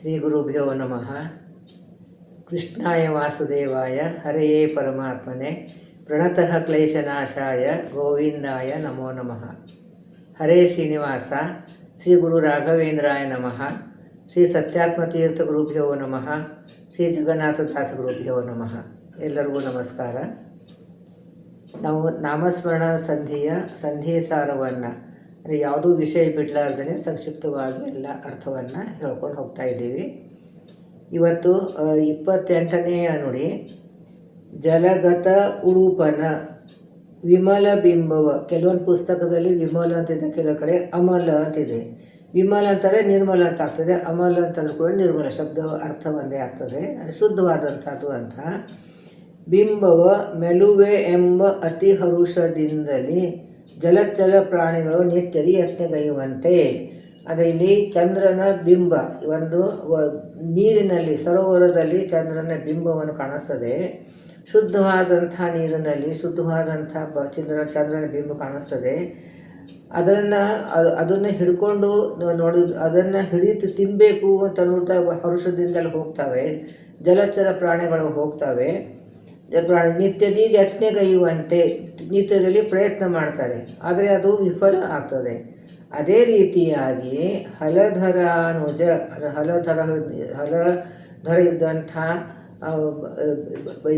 ಶ್ರೀ ಗುರುಭ್ಯೋ ನಮಃ. ಕೃಷ್ಣಾಯ ವಾಸುದೇವಾಯ ಹರೆಯೇ ಪರಮಾತ್ಮನೆ ಪ್ರಣತಃ ಕ್ಲೇಶನಾಶಾಯ ಗೋವಿಂದಾಯ ನಮೋ ನಮಃ. ಹರೇ ಶ್ರೀನಿವಾಸ. ಶ್ರೀ ಗುರು ರಾಘವೇಂದ್ರಾಯ ನಮಃ. ಶ್ರೀ ಸತ್ಯಾತ್ಮತೀರ್ಥ ಗುರುಭ್ಯೋ ನಮಃ. ಶ್ರೀ ಜಗನ್ನಾಥದಾಸ ಗುರುಭ್ಯೋ ನಮಃ. ಎಲ್ಲರಿಗೂ ನಮಸ್ಕಾರ. ನಾವು ನಾಮಸ್ಮರಣ ಸಂಧಿಯ ಸಾರವನ್ನು ಅಂದರೆ ಯಾವುದೂ ವಿಷಯ ಬಿಡಲಾರ್ದೇ ಸಂಕ್ಷಿಪ್ತವಾಗಿ ಎಲ್ಲ ಅರ್ಥವನ್ನು ಹೇಳ್ಕೊಂಡು ಹೋಗ್ತಾ ಇದ್ದೀವಿ. ಇವತ್ತು 28ನೇಯ ನುಡಿ. ಜಲಗತ ಉಡುಪನ ವಿಮಲ ಬಿಂಬವ. ಕೆಲವೊಂದು ಪುಸ್ತಕದಲ್ಲಿ ವಿಮಲ ಅಂತಿದೆ, ಕೆಲವು ಕಡೆ ಅಮಲ ಅಂತಿದೆ. ವಿಮಲ ಅಂತಾರೆ ನಿರ್ಮಲ ಅಂತ ಆಗ್ತದೆ, ಅಮಲ ಅಂತಂದ್ರೂ ಕೂಡ ನಿರ್ಮಲ ಶಬ್ದ ಅರ್ಥ ಒಂದೇ ಆಗ್ತದೆ, ಶುದ್ಧವಾದಂಥದ್ದು ಅಂತ. ಬಿಂಬವ ಮೆಲುವೆ ಎಂಬ ಅತಿ ಹರುಷದಿಂದಲೇ ಜಲಚರ ಪ್ರಾಣಿಗಳು ನಿತ್ಯದಿ ಯತ್ನಗೈಯುವಂತೆ. ಆದರೆ ಇಲ್ಲಿ ಚಂದ್ರನ ಬಿಂಬ, ಒಂದು ನೀರಿನಲ್ಲಿ ಸರೋವರದಲ್ಲಿ ಚಂದ್ರನ ಬಿಂಬವನ್ನು ಕಾಣಿಸ್ತದೆ. ಶುದ್ಧವಾದಂಥ ನೀರಿನಲ್ಲಿ ಶುದ್ಧವಾದಂಥ ಚಂದ್ರನ ಬಿಂಬ ಕಾಣಿಸ್ತದೆ. ಅದನ್ನು ಹಿಡ್ಕೊಂಡು ನೋಡಿ, ಅದನ್ನು ಹಿಡಿದು ತಿನ್ನಬೇಕು ಅಂತ ನೋಡ್ತಾ ಹರುಷದಿಂದಲೇ ಹೋಗ್ತವೆ ಜಲಚರ ಪ್ರಾಣಿಗಳು ಹೋಗ್ತವೆ. ನಿತ್ಯದಿ ಯತ್ನಗೈಯುವಂತೆ, ನಿತ್ಯದಲ್ಲಿ ಪ್ರಯತ್ನ ಮಾಡ್ತಾರೆ, ಆದರೆ ಅದು ವಿಫಲ ಆಗ್ತದೆ. ಅದೇ ರೀತಿಯಾಗಿ ಹಲಧರಾನುಜ, ಹಲಧರ ಇದ್ದಂಥ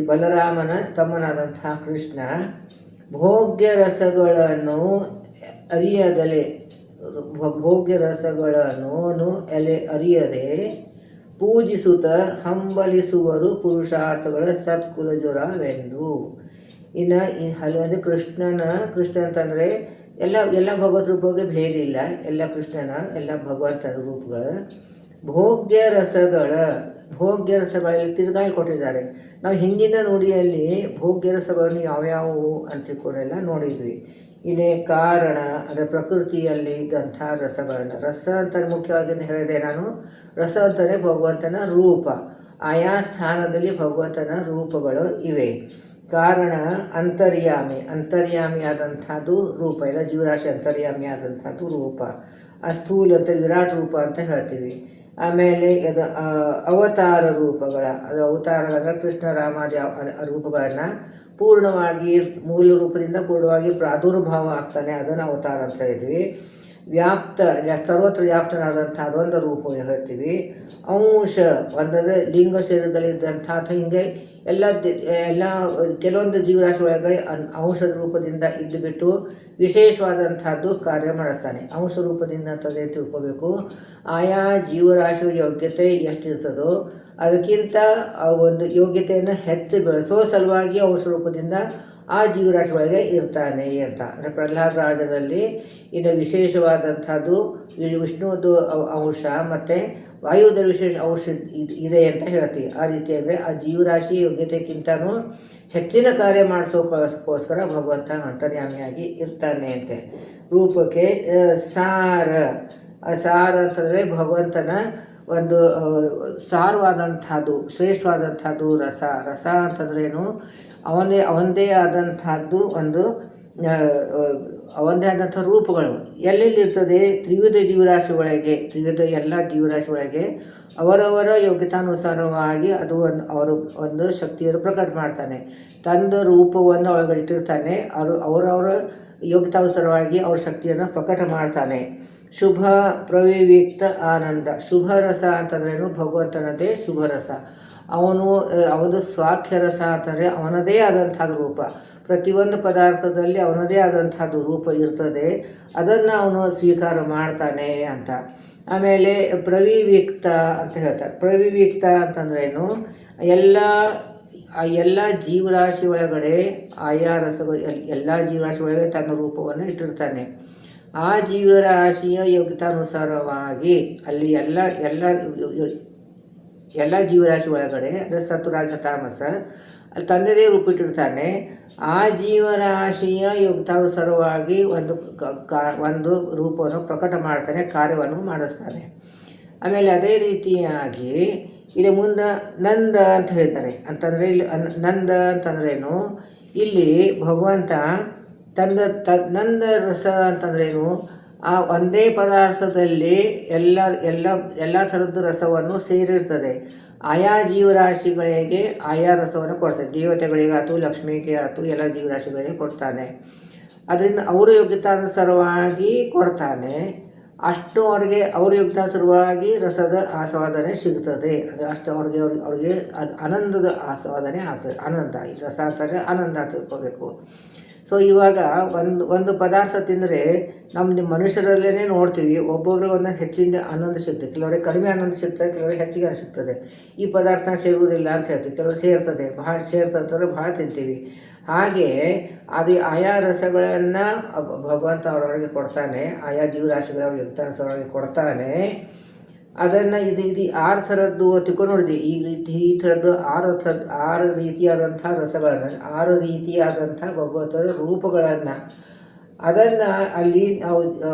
ಬಲರಾಮನ ತಮ್ಮನಾದಂಥ ಕೃಷ್ಣ ಭೋಗ್ಯ ರಸಗಳನ್ನು ಅರಿಯದೆ ಪೂಜಿಸುತ್ತ ಹಂಬಲಿಸುವರು ಪುರುಷಾರ್ಥಗಳ ಸತ್ಕುಲಜುರವೆಂದು. ಇನ್ನು ಅಂದರೆ ಕೃಷ್ಣ ಅಂತಂದರೆ ಎಲ್ಲ ಭಗವತರ ಬಗ್ಗೆ ಭೇದ ಇಲ್ಲ, ಎಲ್ಲ ಕೃಷ್ಣನ ಎಲ್ಲ ಭಗವಂತನ ರೂಪಗಳು. ಭೋಗ್ಯ ರಸಗಳಲ್ಲಿ ತಿರುಗಾಯಿ ಕೊಟ್ಟಿದ್ದಾರೆ. ನಾವು ಹಿಂದಿನ ನುಡಿಯಲ್ಲಿ ಭೋಗ್ಯ ರಸಗಳನ್ನು ಯಾವ್ಯಾವು ಅಂತ ತಿಳ್ಕೊಂಡೆಲ್ಲ ನೋಡಿದ್ವಿ. ಇಲ್ಲಿ ಕಾರಣ ಅಂದರೆ ಪ್ರಕೃತಿಯಲ್ಲಿ ಇದ್ದಂಥ ರಸಗಳನ್ನು, ರಸ ಅಂತ ಮುಖ್ಯವಾಗಿ ಹೇಳಿದೆ ನಾನು. ರಸ ಅಂತಲೇ ಭಗವಂತನ ರೂಪ, ಆಯಾ ಸ್ಥಾನದಲ್ಲಿ ಭಗವಂತನ ರೂಪಗಳು ಇವೆ. ಕಾರಣ ಅಂತರ್ಯಾಮಿ ಆದಂಥದ್ದು ರೂಪ, ಎಲ್ಲ ಜೀವರಾಶಿ ಅಂತರ್ಯಾಮಿ ಆದಂಥದ್ದು ರೂಪ. ಸ್ಥೂಲ ಅಂತ ವಿರಾಟ್ ರೂಪ ಅಂತ ಹೇಳ್ತೀವಿ. ಆಮೇಲೆ ಅವತಾರ ರೂಪಗಳ, ಅದು ಅವತಾರಗಳ ಕೃಷ್ಣ ರಾಮಾದಿ ರೂಪಗಳನ್ನು ಪೂರ್ಣವಾಗಿ ಮೂಲ ರೂಪದಿಂದ ಪೂರ್ಣವಾಗಿ ಪ್ರಾದುರ್ಭಾವ ಆಗ್ತಾನೆ, ಅದನ್ನು ಅವತಾರ ಅಂತ ಹೇಳಿದ್ವಿ. ವ್ಯಾಪ್ತ, ಸರ್ವತ್ರ ವ್ಯಾಪ್ತನಾದಂಥ ಅದೊಂದು ರೂಪ ಹೇಳ್ತೀವಿ. ಅಂಶ ಒಂದದ ಲಿಂಗ ಶರೀರದಲ್ಲಿದ್ದಂಥ ಹಿಂಗೆ ಎಲ್ಲ ಕೆಲವೊಂದು ಜೀವರಾಶಿ ಒಳಗಡೆ ಅಂಶದ ರೂಪದಿಂದ ಇದ್ದು ಬಿಟ್ಟು ವಿಶೇಷವಾದಂಥದ್ದು ಕಾರ್ಯ ಮಾಡಿಸ್ತಾನೆ. ಅಂಶ ರೂಪದಿಂದ ಅಂತಂದರೆ ತಿಳ್ಕೋಬೇಕು, ಆಯಾ ಜೀವರಾಶಿಯ ಯೋಗ್ಯತೆ ಎಷ್ಟಿರ್ತದೋ ಅದಕ್ಕಿಂತ ಒಂದು ಯೋಗ್ಯತೆಯನ್ನು ಹೆಚ್ಚು ಬೆಳೆಸೋ ಸಲುವಾಗಿ ಅಂಶ ರೂಪದಿಂದ ಆ ಜೀವರಾಶಿ ಒಳಗೆ ಇರ್ತಾನೆ ಅಂತ. ಅಂದರೆ ಪ್ರಹ್ಲಾದ ರಾಜರಲ್ಲಿ ಇನ್ನು ವಿಶೇಷವಾದಂಥದ್ದು ವಿಷ್ಣುವುದು ಅಂಶ ಮತ್ತು ವಾಯುವುದ ವಿಶೇಷ ಅಂಶ ಇದೆ ಅಂತ ಹೇಳ್ತೀವಿ. ಆ ರೀತಿ ಅಂದರೆ ಆ ಜೀವರಾಶಿ ಯೋಗ್ಯತೆಗಿಂತನೂ ಹೆಚ್ಚಿನ ಕಾರ್ಯ ಮಾಡಿಸೋಕ್ಕೋಸ್ಕರ ಭಗವಂತ ಅಂತರ್ಯಾಮಿಯಾಗಿ ಇರ್ತಾನೆ ಅಂತೆ. ರೂಪಕ್ಕೆ ಸಾರ ಅಂತಂದರೆ ಭಗವಂತನ ಒಂದು ಸಾರವಾದಂಥದ್ದು, ಶ್ರೇಷ್ಠವಾದಂಥದ್ದು ರಸ ಅಂತಂದ್ರೇನು, ಅವನದೇ ಆದಂಥದ್ದು ಅವನದೇ ಆದಂಥ ರೂಪಗಳು ಎಲ್ಲೆಲ್ಲಿರ್ತದೆ. ತ್ರಿವಿಧ ಎಲ್ಲ ಜೀವರಾಶಿ ಒಳಗೆ ಅವರವರ ಯೋಗ್ಯತಾನುಸಾರವಾಗಿ ಅದು ಒಂದು ಶಕ್ತಿಯನ್ನು ಪ್ರಕಟ ಮಾಡ್ತಾನೆ. ತಂದ ರೂಪವನ್ನು ಒಳಗಟ್ಟಿರ್ತಾನೆ, ಅವರವರ ಯೋಗ್ಯತಾನುಸಾರವಾಗಿ ಅವ್ರ ಶಕ್ತಿಯನ್ನು ಪ್ರಕಟ ಮಾಡ್ತಾನೆ. ಶುಭ ಪ್ರವಿವಿಕ್ತ ಆನಂದ, ಶುಭ ರಸ ಅಂತಂದ್ರೇನು, ಭಗವಂತನದೇ ಶುಭ ರಸ. ಅವನು ಸ್ವಾಖ್ಯ ರಸ ಅಂತಂದರೆ ಅವನದೇ ಆದಂಥದ್ದು ರೂಪ. ಪ್ರತಿಯೊಂದು ಪದಾರ್ಥದಲ್ಲಿ ಅವನದೇ ಆದಂಥದ್ದು ರೂಪ ಇರ್ತದೆ, ಅದನ್ನು ಅವನು ಸ್ವೀಕಾರ ಮಾಡ್ತಾನೆ ಅಂತ. ಆಮೇಲೆ ಪ್ರವಿವಿಕ್ತ ಅಂತ ಹೇಳ್ತಾರೆ. ಪ್ರವಿವಿಕ್ತ ಅಂತಂದ್ರೇನು, ಎಲ್ಲ ಜೀವರಾಶಿ ಒಳಗಡೆ ಆಯಾ ರಸಗಳು ಎಲ್ಲ ಜೀವರಾಶಿ ಒಳಗೆ ತನ್ನ ರೂಪವನ್ನು ಇಟ್ಟಿರ್ತಾನೆ. ಆ ಜೀವರಾಶಿಯ ಯೋಗ್ಯತಾನುಸಾರವಾಗಿ ಅಲ್ಲಿ ಎಲ್ಲ ಜೀವರಾಶಿ ಒಳಗಡೆ ಅಂದರೆ ಸತ್ವರಾಜ ತಾಮಸ ಅಲ್ಲಿ ತಂದೆದೇ ರೂಪಿಟ್ಟಿರ್ತಾನೆ. ಆ ಜೀವರಾಶಿಯ ಯೋಗ್ಯತಾನುಸಾರವಾಗಿ ಒಂದು ರೂಪವನ್ನು ಪ್ರಕಟ ಮಾಡ್ತಾನೆ, ಕಾರ್ಯವನ್ನು ಮಾಡಿಸ್ತಾನೆ. ಆಮೇಲೆ ಅದೇ ರೀತಿಯಾಗಿ ಇಲ್ಲಿ ಮುಂದೆ ನಂದ ಅಂತ ಹೇಳ್ತಾರೆ. ಅಂತಂದರೆ ಇಲ್ಲಿ ನಂದ ಅಂತಂದ್ರೇನು, ಇಲ್ಲಿ ಭಗವಂತ ನಂದ ರಸ ಅಂತಂದ್ರೇನು, ಆ ಒಂದೇ ಪದಾರ್ಥದಲ್ಲಿ ಎಲ್ಲ ಎಲ್ಲ ಎಲ್ಲ ಥರದ್ದು ರಸವನ್ನು ಸೇರಿರ್ತದೆ. ಆಯಾ ಜೀವರಾಶಿಗಳಿಗೆ ಆಯಾ ರಸವನ್ನು ಕೊಡ್ತಾನೆ. ದೇವತೆಗಳಿಗೆ ಆಯ್ತು, ಲಕ್ಷ್ಮಿಗೆ ಆಯ್ತು, ಎಲ್ಲ ಜೀವರಾಶಿಗಳಿಗೆ ಕೊಡ್ತಾನೆ. ಅದರಿಂದ ಅವರು ಯೋಗ್ಯತಾನುಸಾರವಾಗಿ ಕೊಡ್ತಾನೆ. ಅಷ್ಟು ಅವ್ರ ಯೋಗ್ಯತಾನುಸಾರವಾಗಿ ರಸದ ಆಸ್ವಾದನೆ ಸಿಗ್ತದೆ. ಅದು ಅಷ್ಟು ಅವ್ರಿಗೆ ಅದು ಆನಂದದ ಆಸ್ವಾದನೆ ಆಗ್ತದೆ. ಆನಂದ, ಈ ರಸ ಅಂತಾರೆ ಆನಂದ ತಿಳ್ಕೋಬೇಕು. ಸೊ ಇವಾಗ ಒಂದು ಪದಾರ್ಥ ತಿಂದರೆ ನಿಮ್ಮ ಮನುಷ್ಯರಲ್ಲೇ ನೋಡ್ತೀವಿ, ಒಬ್ಬೊಬ್ರಿಗೆ ಒಂದೊಂದು ಹೆಚ್ಚಿನ ಆನಂದ ಸಿಗ್ತದೆ. ಕೆಲವರಿಗೆ ಕಡಿಮೆ ಆನಂದ ಸಿಗ್ತದೆ, ಕೆಲವರಿಗೆ ಹೆಚ್ಚಿಗೆ ಆನಂದ ಸಿಗ್ತದೆ. ಈ ಪದಾರ್ಥ ಸೇರುವುದಿಲ್ಲ ಅಂತ ಹೇಳ್ತೀವಿ, ಕೆಲವರು ಸೇರ್ತದೆ, ಭಾಳ ಸೇರ್ತಂತಂದ್ರೆ ಭಾಳ ತಿಂತೀವಿ. ಹಾಗೆ ಅದು ಆಯಾ ರಸಗಳನ್ನು ಭಗವಂತ ಅವರವರಿಗೆ ಕೊಡ್ತಾನೆ, ಆಯಾ ಜೀವರಾಶಿಗಳವ್ರಿಗೆ ಯುಕ್ತಾನುಸಾರವಾಗಿ ಕೊಡ್ತಾನೆ. ಅದನ್ನು ಇದು 6 ಥರದ್ದು ತಿಳ್ಕೊಂಡು ನೋಡಿದ್ವಿ. ಈ ಥರದ್ದು 6 ರೀತಿಯಾದಂಥ ರಸಗಳನ್ನು, 6 ರೀತಿಯಾದಂಥ ಭಗವಂತನ ರೂಪಗಳನ್ನು, ಅದನ್ನು ಅಲ್ಲಿ ನಾವು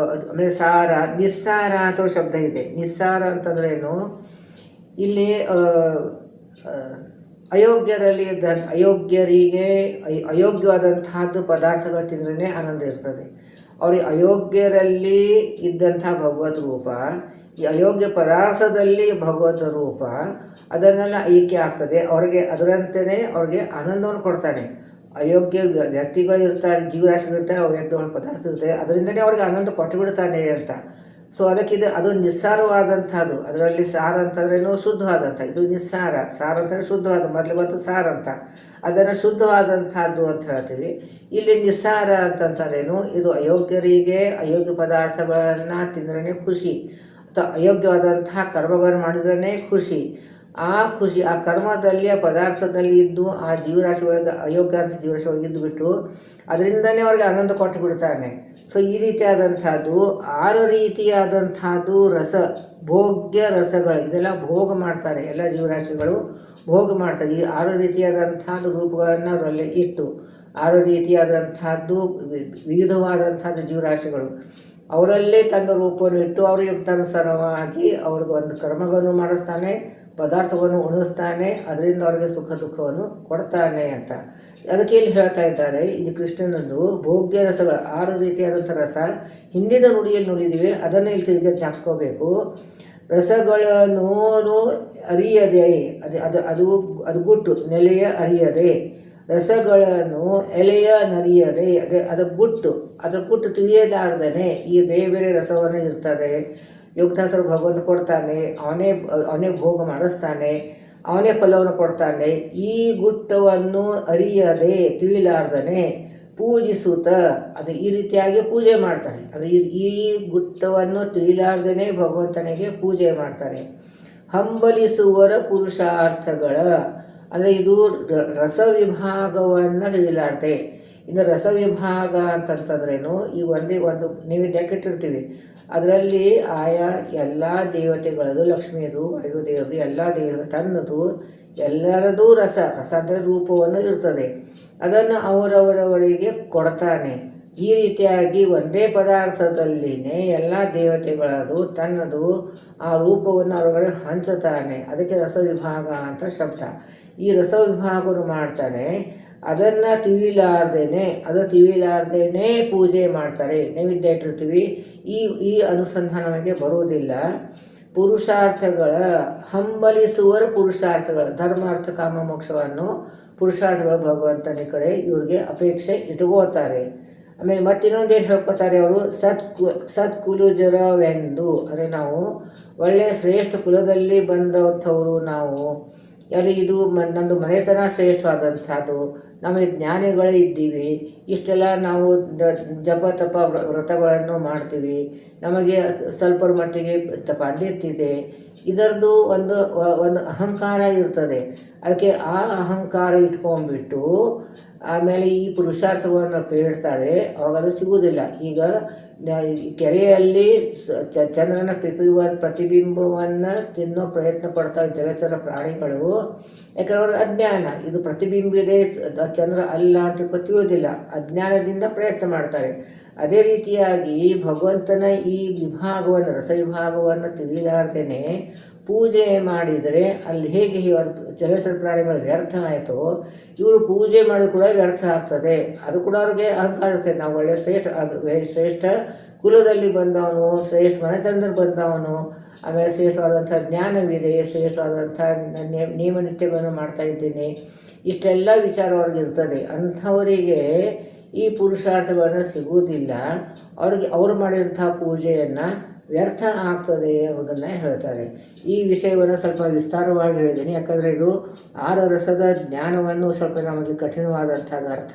ಆಮೇಲೆ ಸಾರ, ನಿಸ್ಸಾರ ಅಂತ ಶಬ್ದ ಇದೆ. ನಿಸ್ಸಾರ ಅಂತಂದ್ರೇನು, ಇಲ್ಲಿ ಅಯೋಗ್ಯರಿಗೆ ಅಯೋಗ್ಯವಾದಂತಹದ್ದು ಪದಾರ್ಥಗಳು ತಿಂದ್ರೇ ಆನಂದ ಇರ್ತದೆ. ಅವ್ರಿಗೆ ಅಯೋಗ್ಯರಲ್ಲಿ ಇದ್ದಂಥ ಭಗವದ್ ರೂಪ, ಈ ಅಯೋಗ್ಯ ಪದಾರ್ಥದಲ್ಲಿ ಭಗವದ್ ರೂಪ, ಅದನ್ನೆಲ್ಲ ಐಕ್ಯ ಆಗ್ತದೆ. ಅವ್ರಿಗೆ ಅದರಂತೆಯೇ ಅವ್ರಿಗೆ ಆನಂದವನ್ನು ಕೊಡ್ತಾನೆ. ಅಯೋಗ್ಯ ವ್ಯಕ್ತಿಗಳು ಇರ್ತಾರೆ, ಜೀವರಾಶಿಗಳು ಇರ್ತಾರೆ, ಅವ್ಯಕ್ತಿಗಳ ಪದಾರ್ಥ ಇರ್ತಾರೆ, ಅದರಿಂದನೇ ಅವ್ರಿಗೆ ಆನಂದ ಕೊಟ್ಟು ಬಿಡ್ತಾನೆ ಅಂತ. ಸೊ ಅದಕ್ಕಿದು ಅದು ನಿಸ್ಸಾರವಾದಂಥದ್ದು. ಅದರಲ್ಲಿ ಸಾರ ಅಂತಂದ್ರೇನು ಶುದ್ಧವಾದಂಥ, ಇದು ನಿಸ್ಸಾರ. ಸಾರ ಅಂತಂದರೆ ಶುದ್ಧವಾದ, ಮೊದಲು ಮತ್ತು ಸಾರ ಅಂತ, ಅದನ್ನು ಶುದ್ಧವಾದಂಥದ್ದು ಅಂತ ಹೇಳ್ತೀವಿ. ಇಲ್ಲಿ ನಿಸ್ಸಾರ ಅಂತಂದ್ರೇನು, ಇದು ಅಯೋಗ್ಯರಿಗೆ ಅಯೋಗ್ಯ ಪದಾರ್ಥಗಳನ್ನು ತಿಂದ್ರೇ ಖುಷಿ, ಅಥವಾ ಅಯೋಗ್ಯವಾದಂತಹ ಕರ್ಮಗಳನ್ನು ಮಾಡಿದ್ರೇ ಖುಷಿ. ಆ ಖುಷಿ ಆ ಕರ್ಮದಲ್ಲಿ, ಆ ಪದಾರ್ಥದಲ್ಲಿ ಇದ್ದು, ಆ ಜೀವರಾಶಿ ಒಳಗೆ ಅಯೋಗ್ಯ ಅಂತ ಜೀವರಾಶಿ ಒಳಗಿದ್ದು ಬಿಟ್ಟು ಅದರಿಂದನೇ ಅವ್ರಿಗೆ ಆನಂದ ಕೊಟ್ಟು ಬಿಡ್ತಾನೆ. ಸೊ ಈ ರೀತಿಯಾದಂಥದ್ದು 6 ರೀತಿಯಾದಂಥದ್ದು ರಸ, ಭೋಗ್ಯ ರಸಗಳು, ಇದೆಲ್ಲ ಭೋಗ ಮಾಡ್ತಾರೆ. ಎಲ್ಲ ಜೀವರಾಶಿಗಳು ಭೋಗ ಮಾಡ್ತಾರೆ. ಈ 6 ರೀತಿಯಾದಂಥದ್ದು ರೂಪಗಳನ್ನು ಅವರಲ್ಲಿ ಇಟ್ಟು, 6 ರೀತಿಯಾದಂಥದ್ದು ವಿವಿಧವಾದಂಥದ್ದು ಜೀವರಾಶಿಗಳು ಅವರಲ್ಲೇ ತನ್ನ ರೂಪವನ್ನು ಇಟ್ಟು ಅವ್ರ ಯುಕ್ತಾನುಸಾರವಾಗಿ ಅವ್ರಿಗೆ ಒಂದು ಕರ್ಮಗಳನ್ನು ಮಾಡಿಸ್ತಾನೆ, ಪದಾರ್ಥವನ್ನು ಉಣಿಸ್ತಾನೆ, ಅದರಿಂದ ಅವ್ರಿಗೆ ಸುಖ ದುಃಖವನ್ನು ಕೊಡ್ತಾನೆ ಅಂತ. ಅದಕ್ಕೆ ಇಲ್ಲಿ ಹೇಳ್ತಾ ಇದ್ದಾರೆ, ಇದು ಕೃಷ್ಣನದ್ದು ಭೋಗ್ಯ ರಸಗಳು 6 ರೀತಿಯಾದಂಥ ರಸ. ಹಿಂದಿನ ನುಡಿಯಲ್ಲಿ ನೋಡಿದ್ದೀವಿ, ಅದನ್ನು ಇಲ್ಲಿ ತಿರುಗಿ ಜ್ಞಾಪಿಸ್ಕೋಬೇಕು. ರಸಗಳನ್ನು ಅರಿಯದೆ, ಅದು ಗುಟ್ಟು, ನೆಲೆಯ ಅರಿಯದೆ, ರಸಗಳನ್ನು ಎಲೆಯ ನರಿಯದೆ, ಅದರ ಗುಟ್ಟು ತಿಳಿಯಲಾರ್ದೇ ಈ ಬೇರೆ ಬೇರೆ ರಸವನ್ನು ಇರ್ತದೆ. ಯೋಗದಾಸರು ಭಗವಂತ ಕೊಡ್ತಾನೆ, ಅವನೇ ಭೋಗ ಮಾಡಿಸ್ತಾನೆ, ಅವನೇ ಫಲವನ್ನು ಕೊಡ್ತಾನೆ. ಈ ಗುಟ್ಟವನ್ನು ಅರಿಯದೆ ತಿಳಿಲಾರ್ದನೆ ಪೂಜಿಸುತ್ತ, ಅದು ಈ ರೀತಿಯಾಗಿ ಪೂಜೆ ಮಾಡ್ತಾನೆ. ಅದು ಈ ಗುಟ್ಟವನ್ನು ತಿಳಿಲಾರ್ದೇ ಭಗವಂತನಿಗೆ ಪೂಜೆ ಮಾಡ್ತಾನೆ. ಹಂಬಲಿಸುವರ ಪುರುಷಾರ್ಥಗಳ, ಅಂದರೆ ಇದು ರಸ ವಿಭಾಗವನ್ನು ತಿಳಿಲಾರ್ದೆ. ಇನ್ನು ರಸ ವಿಭಾಗ ಅಂತಂತಂದ್ರೇನು, ಈ ಒಂದು ನೈವೇದ್ಯಕ್ಕಿಟ್ಟಿರ್ತೀವಿ, ಅದರಲ್ಲಿ ಆಯಾ ಎಲ್ಲ ದೇವತೆಗಳದು, ಲಕ್ಷ್ಮಿಯದು, ವಾಯುದೇವರು, ಎಲ್ಲ ದೇವರು ತನ್ನದು ಎಲ್ಲರದೂ ರಸ ಅಂದರೆ ರೂಪವನ್ನು ಇರ್ತದೆ. ಅದನ್ನು ಅವರವರವರಿಗೆ ಕೊಡ್ತಾನೆ. ಈ ರೀತಿಯಾಗಿ ಒಂದೇ ಪದಾರ್ಥದಲ್ಲಿನೇ ಎಲ್ಲ ದೇವತೆಗಳದು ತನ್ನದು ಆ ರೂಪವನ್ನು ಅವರೊಳಗಡೆ ಹಂಚುತ್ತಾನೆ. ಅದಕ್ಕೆ ರಸ ವಿಭಾಗ ಅಂತ ಶಬ್ದ. ಈ ರಸ ವಿಭಾಗವನ್ನು ಮಾಡ್ತಾನೆ. ಅದನ್ನು ತಿಳಿಲಾರ್ದೇನೆ ಪೂಜೆ ಮಾಡ್ತಾರೆ. ನೈವೇದ್ಯ ಇಟ್ಟಿರ್ತೀವಿ, ಈ ಅನುಸಂಧಾನ ನಮಗೆ ಬರೋದಿಲ್ಲ. ಪುರುಷಾರ್ಥಗಳ ಹಂಬಲಿಸುವರ ಪುರುಷಾರ್ಥಗಳ, ಧರ್ಮ ಅರ್ಥ ಕಾಮ ಮೋಕ್ಷವನ್ನು ಪುರುಷಾರ್ಥಗಳು ಭಗವಂತನ ಕಡೆ ಇವ್ರಿಗೆ ಅಪೇಕ್ಷೆ ಇಟ್ಕೋತಾರೆ. ಆಮೇಲೆ ಮತ್ತಿನ್ನೊಂದು ಏನು ಹೇಳ್ಕೊತಾರೆ ಅವರು, ಸತ್ಕುಲುಜರವೆಂದು, ಅಂದರೆ ನಾವು ಒಳ್ಳೆಯ ಶ್ರೇಷ್ಠ ಕುಲದಲ್ಲಿ ಬಂದಂಥವರು ನಾವು. ಇದು ನಮ್ಮದು ಮನೆತನ ಶ್ರೇಷ್ಠವಾದಂಥದ್ದು, ನಮಗೆ ಜ್ಞಾನಿಗಳೇ ಇದ್ದೀವಿ, ಇಷ್ಟೆಲ್ಲ ನಾವು ಜಪ ತಪ ವ್ರತಗಳನ್ನು ಮಾಡ್ತೀವಿ, ನಮಗೆ ಸ್ವಲ್ಪರ ಮಟ್ಟಿಗೆ ಪಾಂಡಿತ್ಯಿದೆ, ಇದರದ್ದು ಒಂದು ಅಹಂಕಾರ ಇರ್ತದೆ. ಅದಕ್ಕೆ ಆ ಅಹಂಕಾರ ಇಟ್ಕೊಂಡ್ಬಿಟ್ಟು ಆಮೇಲೆ ಈ ಪುರುಷಾರ್ಥವನ್ನು ಬೇಡ್ತಾರೆ, ಅವಾಗ ಅದು ಸಿಗುವುದಿಲ್ಲ. ಈಗ ಕೆರೆಯಲ್ಲಿ ಚಂದ್ರನ ಪ್ರತಿಬಿಂಬವನ್ನು ತಿನ್ನೋ ಪ್ರಯತ್ನ ಪಡ್ತಾವೆ ಜಲಚರ ಪ್ರಾಣಿಗಳು. ಯಾಕಂದ್ರೆ ಅವ್ರ ಅಜ್ಞಾನ, ಇದು ಪ್ರತಿಬಿಂಬಿದೆ ಚಂದ್ರ ಅಲ್ಲ ಅಂತ ತಿಳಿಯೋದಿಲ್ಲ, ಅಜ್ಞಾನದಿಂದ ಪ್ರಯತ್ನ ಮಾಡ್ತಾರೆ. ಅದೇ ರೀತಿಯಾಗಿ ಭಗವಂತನ ಈ ವಿಭಾಗವನ್ನು ರಸವಿಭಾಗವನ್ನು ತಿಳಿಲಾರ್ದೇ ಪೂಜೆ ಮಾಡಿದರೆ ಅಲ್ಲಿ ಹೇಗೆ ಚಲಸರ ಪ್ರಾಣಿಗಳು ವ್ಯರ್ಥ ಆಯಿತೋ ಇವರು ಪೂಜೆ ಮಾಡಿ ಕೂಡ ವ್ಯರ್ಥ ಆಗ್ತದೆ. ಅದು ಕೂಡ ಅವ್ರಿಗೆ ಅಹಂಕಾರ ಇರ್ತದೆ. ನಾವು ಒಳ್ಳೆಯ ಶ್ರೇಷ್ಠ ಕುಲದಲ್ಲಿ ಬಂದವನು, ಶ್ರೇಷ್ಠ ಮನೆತನದಲ್ಲಿ ಬಂದವನು, ಆಮೇಲೆ ಶ್ರೇಷ್ಠವಾದಂಥ ಜ್ಞಾನವಿದೆ, ಶ್ರೇಷ್ಠವಾದಂಥ ನಿಯಮ ನಿತ್ಯಗಳನ್ನು ಮಾಡ್ತಾ ಇದ್ದೇನೆ, ಇಷ್ಟೆಲ್ಲ ವಿಚಾರ ಅವ್ರಿಗೆ ಇರ್ತದೆ. ಅಂಥವರಿಗೆ ಈ ಪುರುಷಾರ್ಥಗಳನ್ನು ಸಿಗುವುದಿಲ್ಲ. ಅವರು ಮಾಡಿದಂಥ ಪೂಜೆಯನ್ನು ವ್ಯರ್ಥ ಆಗ್ತದೆ ಅನ್ನೋದನ್ನು ಹೇಳ್ತಾರೆ. ಈ ವಿಷಯವನ್ನು ಸ್ವಲ್ಪ ವಿಸ್ತಾರವಾಗಿ ಹೇಳಿದ್ದೀನಿ, ಯಾಕಂದರೆ ಇದು 6 ರಸದ ಜ್ಞಾನವನ್ನು ಸ್ವಲ್ಪ ನಮಗೆ ಕಠಿಣವಾದಂಥದ್ದು ಅರ್ಥ.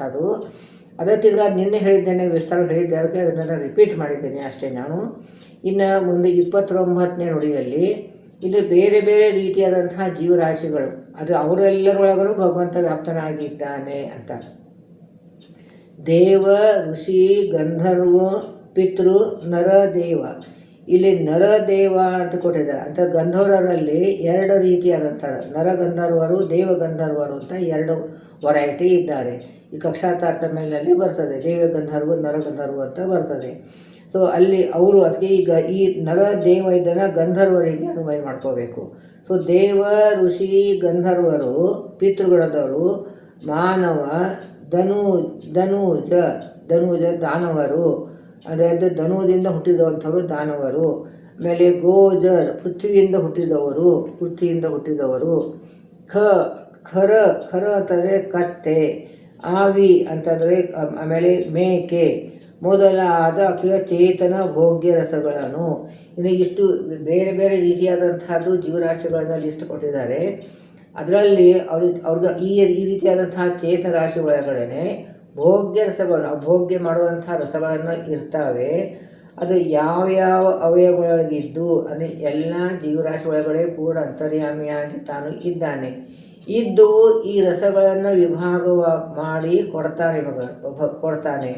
ಅದೇ ತಿರ್ಗಾ ನಿನ್ನೆ ಹೇಳಿದ್ದೇನೆ, ವಿಸ್ತಾರ ಹೇಳಿದ್ದೆ, ಅದಕ್ಕೆ ಅದನ್ನೆಲ್ಲ ರಿಪೀಟ್ ಮಾಡಿದ್ದೇನೆ ಅಷ್ಟೇ ನಾನು. ಇನ್ನು ಮುಂದೆ 29ನೇ ನುಡಿಯಲ್ಲಿ ಇಲ್ಲಿ ಬೇರೆ ಬೇರೆ ರೀತಿಯಾದಂತಹ ಜೀವರಾಶಿಗಳು, ಅದು ಅವರೆಲ್ಲರೊಳಗೂ ಭಗವಂತ ವ್ಯಾಪ್ತನಾಗಿದ್ದಾನೆ ಅಂತ. ದೇವ, ಋಷಿ, ಗಂಧರ್ವ, ಪಿತೃ, ನರ, ದೇವ. ಇಲ್ಲಿ ನರದೇವ ಅಂತ ಕೊಟ್ಟಿದ್ದಾರೆ. ಅಂತ ಗಂಧರ್ವರಲ್ಲಿ 2 ರೀತಿಯಾದಂಥ ನರಗಂಧರ್ವರು, ದೇವಗಂಧರ್ವರು ಅಂತ 2 ವೆರೈಟಿ ಇದ್ದಾರೆ. ಈ ಕಕ್ಷಾತಾರತಮ್ಯದಲ್ಲಿ ಬರ್ತದೆ, ದೇವಗಂಧರ್ವ ನರಗಂಧರ್ವ ಅಂತ ಬರ್ತದೆ. ಸೊ ಅಲ್ಲಿ ಅವರು ಅದಕ್ಕೆ ಈಗ ಈ ನರದೇವ ಇದನ್ನು ಗಂಧರ್ವರಿಗೆ ಅನ್ವಯ ಮಾಡ್ಕೋಬೇಕು. ಸೊ ದೇವ, ಋಷಿ, ಗಂಧರ್ವರು ಪಿತೃಗಣದವರು, ಮಾನವ, ಧನುಜ ದಾನವರು, ಅಂದರೆ ಧನುದಿಂದ ಹುಟ್ಟಿದಂಥವರು ದಾನವರು. ಆಮೇಲೆ ಗೋಜರ್ ಪೃಥ್ವಿಯಿಂದ ಹುಟ್ಟಿದವರು. ಖರ ಅಂತಂದರೆ ಕತ್ತೆ, ಆವಿ ಅಂತಂದರೆ ಆಮೇಲೆ ಮೇಕೆ ಮೊದಲಾದ ಅಖಿಲ ಚೇತನ ಭೋಗ್ಯ ರಸಗಳನ್ನು. ಇನ್ನು ಇಷ್ಟು ಬೇರೆ ಬೇರೆ ರೀತಿಯಾದಂಥದ್ದು ಜೀವರಾಶಿಗಳನ್ನು ಲಿಸ್ಟ್ ಕೊಟ್ಟಿದ್ದಾರೆ. ಅದರಲ್ಲಿ ಅವ್ರಿಗೆ ಈ ರೀತಿಯಾದಂತಹ ಚೇತನ ರಾಶಿ ಒಳಗಡೆ ಭೋಗ್ಯ ರಸಗಳನ್ನು, ಅಭೋಗ್ಯ ಮಾಡುವಂಥ ರಸಗಳನ್ನು ಇರ್ತವೆ. ಅದು ಯಾವ್ಯಾವ ಅವಯವಗಳಿದ್ದು ಅಂದರೆ ಎಲ್ಲ ಜೀವರಾಶಿ ಒಳಗಡೆ ಪೂರ್ಣ ಅಂತರ್ಯಾಮಿಯಾಗಿ ತಾನು ಇದ್ದಾನೆ. ಇದ್ದು ಈ ರಸಗಳನ್ನು ವಿಭಾಗವಾಗಿ ಮಾಡಿ ಕೊಡ್ತಾನೆ.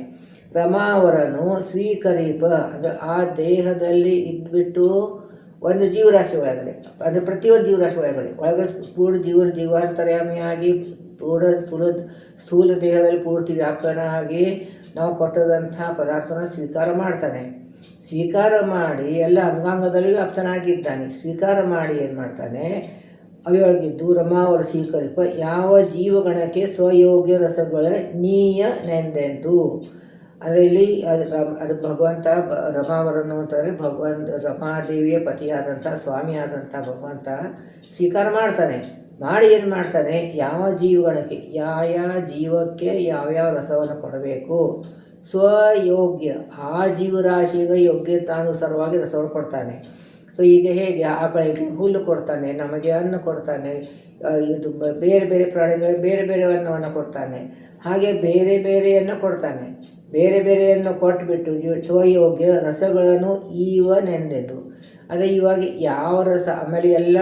ರಮಾವರನು ಸ್ವೀಕರಿಪ ಅಂದರೆ ಆ ದೇಹದಲ್ಲಿ ಇದ್ಬಿಟ್ಟು ಒಂದು ಜೀವರಾಶಿ ಒಳಗಡೆ, ಅಂದರೆ ಪ್ರತಿಯೊಂದು ಜೀವರಾಶಿ ಒಳಗಡೆ ಪೂರ್ಣ ಜೀವಾಂತರ್ಯಾಮಿಯಾಗಿ ಪೂರ್ಣ ಸ್ಥೂಲ ದೇಹದಲ್ಲಿ ಪೂರ್ತಿ ವ್ಯಾಪ್ತನಾಗಿ ನಾವು ಕೊಟ್ಟದಂಥ ಪದಾರ್ಥವನ್ನು ಸ್ವೀಕಾರ ಮಾಡಿ ಎಲ್ಲ ಅಂಗಾಂಗದಲ್ಲಿ ವ್ಯಾಪ್ತನಾಗಿದ್ದಾನೆ. ಸ್ವೀಕಾರ ಮಾಡಿ ಏನು ಮಾಡ್ತಾನೆ, ಅವಳಗಿದ್ದು ರಮಾವರ ಸ್ವೀಕರಿಪ ಯಾವ ಜೀವಗಣಕ್ಕೆ ಸ್ವಯೋಗ್ಯ ರಸಗಳ ನೀಯನೆಂದೆಂದು. ಅಂದರೆ ಇಲ್ಲಿ ಅದು ಭಗವಂತ ರಮಾವರನ್ನು ಅಂತಂದರೆ ರಮಾದೇವಿಯ ಪತಿಯಾದಂಥ ಸ್ವಾಮಿಯಾದಂಥ ಭಗವಂತ ಸ್ವೀಕಾರ ಮಾಡ್ತಾನೆ. ಮಾಡಿ ಏನು ಮಾಡ್ತಾನೆ, ಯಾವ ಜೀವಗಣಕ್ಕೆ ಯಾವ ಜೀವಕ್ಕೆ ಯಾವ್ಯಾವ ರಸವನ್ನು ಕೊಡಬೇಕು, ಸ್ವಯೋಗ್ಯ ಆ ಜೀವರಾಶಿಗೆ ಯೋಗ್ಯತಾನುಸಾರವಾಗಿ ರಸವನ್ನು ಕೊಡ್ತಾನೆ. ಸೊ ಈಗ ಹೇಗೆ ಆಕಳಿಗೆ ಹುಲ್ಲು ಕೊಡ್ತಾನೆ, ನಮಗೆ ಅನ್ನ ಕೊಡ್ತಾನೆ, ಇದು ಬೇರೆ ಬೇರೆ ಪ್ರಾಣಿಗಳಿಗೆ ಬೇರೆ ಬೇರೆ ಅನ್ನವನ್ನು ಕೊಡ್ತಾನೆ, ಹಾಗೆ ಬೇರೆ ಬೇರೆಯನ್ನು ಕೊಡ್ತಾನೆ. ಬೇರೆ ಬೇರೆಯನ್ನು ಕೊಟ್ಬಿಟ್ಟು ಸ್ವಯೋಗ್ಯ ರಸಗಳನ್ನು ಈವನೆಂದೆಂದು. ಅದೇ ಇವಾಗ ಯಾವ ರಸ, ಆಮೇಲೆ ಎಲ್ಲ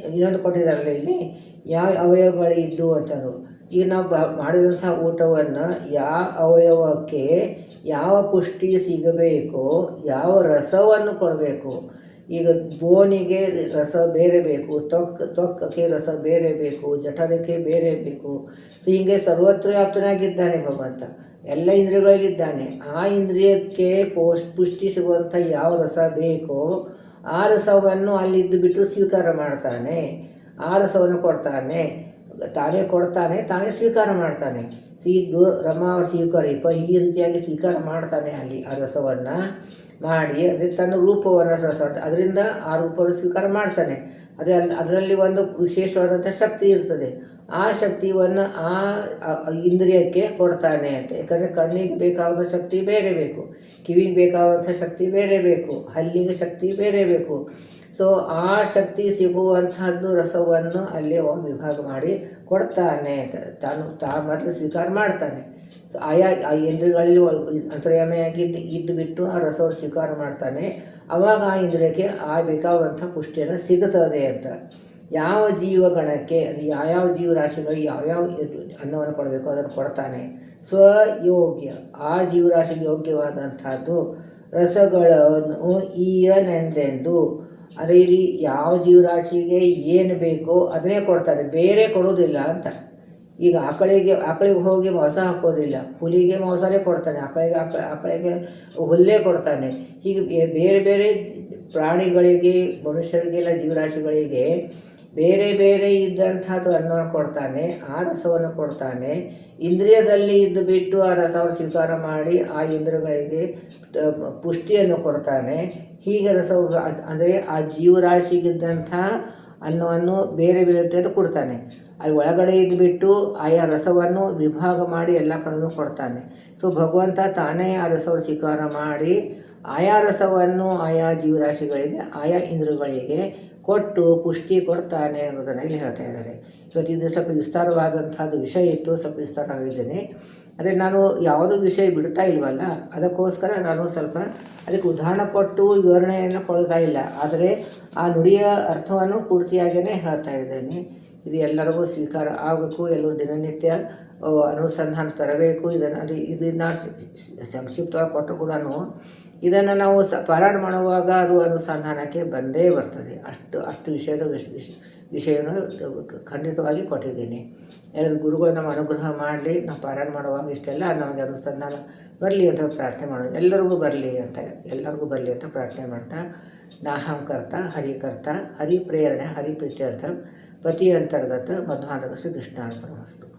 ಇನ್ನೊಂದು ಕೊಟ್ಟಿದ್ದಾರಲ್ಲ ಇಲ್ಲಿ ಯಾವ ಅವಯವಗಳಿದ್ದು ಅಂತಂದರು. ಈಗ ನಾವು ಮಾಡಿದಂಥ ಊಟವನ್ನು ಯಾವ ಅವಯವಕ್ಕೆ ಯಾವ ಪುಷ್ಟಿ ಸಿಗಬೇಕೋ ಯಾವ ರಸವನ್ನು ಕೊಡಬೇಕು. ಈಗ ಬೋನಿಗೆ ರಸ ಬೇರೆ ಬೇಕು, ತ್ವಕ್ಕಕ್ಕೆ ರಸ ಬೇರೆ ಬೇಕು, ಜಠರಕ್ಕೆ ಬೇರೆ ಬೇಕು. ಸೊ ಹೀಗೆ ಸರ್ವತ್ರ ವ್ಯಾಪ್ತನಾಗಿದ್ದಾನೆ ಭಗವಂತ, ಎಲ್ಲ ಇಂದ್ರಿಯಗಳಲ್ಲಿದ್ದಾನೆ. ಆ ಇಂದ್ರಿಯಕ್ಕೆ ಪುಷ್ಟಿ ಸಿಗುವಂಥ ಯಾವ ರಸ ಬೇಕೋ ಆ ರಸವನ್ನು ಅಲ್ಲಿದ್ದು ಬಿಟ್ಟು ಸ್ವೀಕಾರ ಮಾಡ್ತಾನೆ. ಆ ರಸವನ್ನು ಕೊಡ್ತಾನೆ, ತಾನೇ ಸ್ವೀಕಾರ ಮಾಡ್ತಾನೆ. ಇದು ರಮಾ ಸ್ವೀಕರಿಪ ಈ ರೀತಿಯಾಗಿ ಸ್ವೀಕಾರ ಮಾಡ್ತಾನೆ. ಅಲ್ಲಿ ಆ ರಸವನ್ನು ಮಾಡಿ ಅದೇ ತನ್ನ ರೂಪವನ್ನು ಅದರಿಂದ ಆ ರೂಪವನ್ನು ಸ್ವೀಕಾರ ಮಾಡ್ತಾನೆ. ಅದರಲ್ಲಿ ಒಂದು ವಿಶೇಷವಾದಂಥ ಶಕ್ತಿ ಇರ್ತದೆ. ಆ ಶಕ್ತಿಯನ್ನು ಆ ಇಂದ್ರಿಯಕ್ಕೆ ಕೊಡ್ತಾನೆ ಅಂತ. ಯಾಕಂದರೆ ಕಣ್ಣಿಗೆ ಬೇಕಾದ ಶಕ್ತಿ ಬೇರೆ ಬೇಕು, ಕಿವಿಗೆ ಬೇಕಾದಂಥ ಶಕ್ತಿ ಬೇರೆ ಬೇಕು, ಹಲ್ಲಿಗೆ ಶಕ್ತಿ ಬೇರೆ ಬೇಕು. ಸೊ ಆ ಶಕ್ತಿ ಸಿಗುವಂತಹದ್ದು ರಸವನ್ನು ಅಲ್ಲಿ ವಿಭಾಗ ಮಾಡಿ ಕೊಡ್ತಾನೆ. ತಾನು ಮೊದಲು ಸ್ವೀಕಾರ ಮಾಡ್ತಾನೆ. ಸೊ ಆಯಾ ಆ ಇಂದ್ರಿಯಗಳಲ್ಲಿ ಅಂತರ್ಯಾಮಿಯಾಗಿ ಇದ್ದು ಬಿಟ್ಟು ಆ ರಸವನ್ನು ಸ್ವೀಕಾರ ಮಾಡ್ತಾನೆ. ಆವಾಗ ಆ ಇಂದ್ರಿಯಕ್ಕೆ ಬೇಕಾದಂಥ ಪುಷ್ಟಿಯನ್ನು ಸಿಗುತ್ತದೆ ಅಂತ. ಯಾವ ಜೀವಗಣಕ್ಕೆ ಅದು ಯಾವ್ಯಾವ ಜೀವರಾಶಿಗಳಿಗೆ ಯಾವ್ಯಾವ ಅನ್ನವನ್ನು ಕೊಡಬೇಕು ಅದನ್ನು ಕೊಡ್ತಾನೆ. ಸ್ವಯೋಗ್ಯ ಆ ಜೀವರಾಶಿಗೆ ಯೋಗ್ಯವಾದಂಥದ್ದು ರಸಗಳನ್ನು ಈಯನೆಂದೆಂದು. ಅದೇ ಇಲ್ಲಿ ಯಾವ ಜೀವರಾಶಿಗೆ ಏನು ಬೇಕೋ ಅದನ್ನೇ ಕೊಡ್ತಾನೆ, ಬೇರೆ ಕೊಡೋದಿಲ್ಲ ಅಂತ. ಈಗ ಆಕಳಿಗೆ ಹೋಗಿ ಮಾಂಸ ಹಾಕೋದಿಲ್ಲ, ಹುಲಿಗೆ ಮಾಂಸನೇ ಕೊಡ್ತಾನೆ, ಆಕಳಿಗೆ ಹುಲ್ಲೇ ಕೊಡ್ತಾನೆ. ಹೀಗೆ ಬೇರೆ ಬೇರೆ ಪ್ರಾಣಿಗಳಿಗೆ, ಮನುಷ್ಯರಿಗೆಲ್ಲ, ಜೀವರಾಶಿಗಳಿಗೆ ಬೇರೆ ಬೇರೆ ಇದ್ದಂಥದ್ದು ಅನ್ನವನ್ನು ಕೊಡ್ತಾನೆ, ಆ ರಸವನ್ನು ಕೊಡ್ತಾನೆ. ಇಂದ್ರಿಯದಲ್ಲಿ ಇದ್ದು ಬಿಟ್ಟು ಆ ರಸವನ್ನು ಸ್ವೀಕಾರ ಮಾಡಿ ಆ ಇಂದ್ರಿಯಗಳಿಗೆ ಪುಷ್ಟಿಯನ್ನು ಕೊಡ್ತಾನೆ. ಹೀಗೆ ರಸವು ಅಂದರೆ ಆ ಜೀವರಾಶಿಗಿದ್ದಂಥ ಅನ್ನವನ್ನು ಬೇರೆ ಬೇರೆ ಕೊಡ್ತಾನೆ. ಅಲ್ಲಿ ಒಳಗಡೆ ಇದ್ದುಬಿಟ್ಟು ಆಯಾ ರಸವನ್ನು ವಿಭಾಗ ಮಾಡಿ ಎಲ್ಲ ಕಡೆಯೂ ಕೊಡ್ತಾನೆ. ಸೊ ಭಗವಂತ ತಾನೇ ಆ ರಸವನ್ನು ಸ್ವೀಕಾರ ಮಾಡಿ ಆಯಾ ರಸವನ್ನು ಆಯಾ ಜೀವರಾಶಿಗಳಿಗೆ, ಆಯಾ ಇಂದ್ರಿಯಗಳಿಗೆ ಕೊಟ್ಟು ಪುಷ್ಟಿ ಕೊಡ್ತಾನೆ ಅನ್ನೋದನ್ನು ಇಲ್ಲಿ ಹೇಳ್ತಾ ಇದ್ದಾರೆ. ಇವತ್ತು ಇದು ಸ್ವಲ್ಪ ವಿಸ್ತಾರವಾದಂಥದ್ದು ವಿಷಯ ಇತ್ತು, ಸ್ವಲ್ಪ ವಿಸ್ತಾರ ಆಗಿದ್ದೇನೆ. ಅದೇ ನಾನು ಯಾವುದೂ ವಿಷಯ ಬಿಡ್ತಾ ಇಲ್ವಲ್ಲ, ಅದಕ್ಕೋಸ್ಕರ ನಾನು ಸ್ವಲ್ಪ ಅದಕ್ಕೆ ಉದಾಹರಣೆ ಕೊಟ್ಟು ವಿವರಣೆಯನ್ನು ಕೊಡ್ತಾ ಇಲ್ಲ, ಆದರೆ ಆ ನುಡಿಯ ಅರ್ಥವನ್ನು ಪೂರ್ತಿಯಾಗಿಯೇ ಹೇಳ್ತಾ ಇದ್ದೇನೆ. ಇದು ಎಲ್ಲರಿಗೂ ಸ್ವೀಕಾರ ಆಗಬೇಕು, ಎಲ್ಲರೂ ದಿನನಿತ್ಯ ಅನುಸಂಧಾನ ತರಬೇಕು. ಇದನ್ನು ಸಂಕ್ಷಿಪ್ತವಾಗಿ ಕೊಟ್ಟರು ಕೂಡ ಇದನ್ನು ನಾವು ಪಾರಾಯಣ ಮಾಡುವಾಗ ಅದು ಅನುಸಂಧಾನಕ್ಕೆ ಬಂದೇ ಬರ್ತದೆ. ಅಷ್ಟು ವಿಷಯವನ್ನು ಖಂಡಿತವಾಗಿ ಕೊಟ್ಟಿದ್ದೀನಿ. ಎಲ್ಲರೂ ಗುರುಗಳು ನಮ್ಮ ಅನುಗ್ರಹ ಮಾಡಲಿ, ನಾವು ಪಾರಾಯಣ ಮಾಡುವಾಗ ಇಷ್ಟೆಲ್ಲ ನಮಗೆ ಅನುಸಂಧಾನ ಬರಲಿ ಅಂತ ಪ್ರಾರ್ಥನೆ ಮಾಡೋದು. ಎಲ್ಲರಿಗೂ ಬರಲಿ ಅಂತ ಪ್ರಾರ್ಥನೆ ಮಾಡ್ತಾ, ನಾಹಂ ಕರ್ತ ಹರಿ ಪ್ರೇರಣೆ ಹರಿ ಪ್ರೀತ್ಯರ್ಥ ಪತಿ ಅಂತರ್ಗತ ಮಧ್ವಾಂತರ ಶ್ರೀ ಕೃಷ್ಣಾರ್ಪಣಮಸ್ತು.